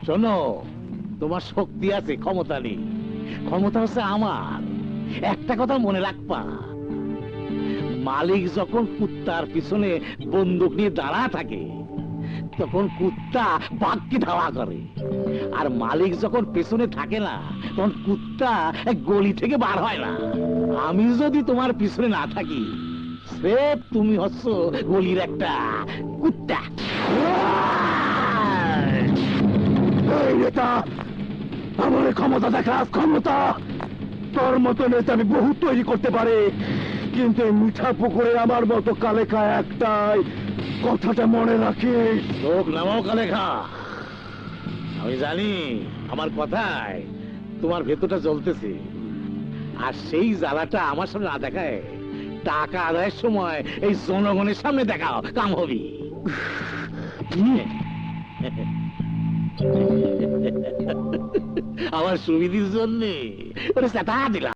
শোনো, তোমার শক্তি আছে, ক্ষমতা নেই। ক্ষমতা হচ্ছে আমার। একটা কথা মনে রাখবা, মালিক যখন কুত্তার পিছনে বন্দুক নিয়ে দাঁড়া থাকে তখন কুত্তা বাঘকে ধাওয়া করে, আর মালিক যখন পেছনে থাকে না তখন কুত্তা গলি থেকে বার হয় না। আমি যদি তোমার পিছনে না থাকি, স্রেফ তুমি হচ্ছ গলির একটা কুত্তা। এই নেতা, আমার ক্ষমতা দেখাস, ক্ষমতা। তোর মতো নেতা আমি বহু তৈরি করতে পারি, কিন্তু এই মিঠা পুকুরে আমার মতো কালেখা একটাই, কথাটা মনে রাখিস। লোক নামাও কালেখা। আমি জানি আমার কথায় তোমার ভেতরটা জ্বলতেছে, আর সেই জ্বালাটা আমার সামনে না দেখায় টাকা আদায়ের সময় এই জনগণের সামনে দেখাও, কাম হবি। আমার সুবিধির জন্য ওরে চাটা দিলাম।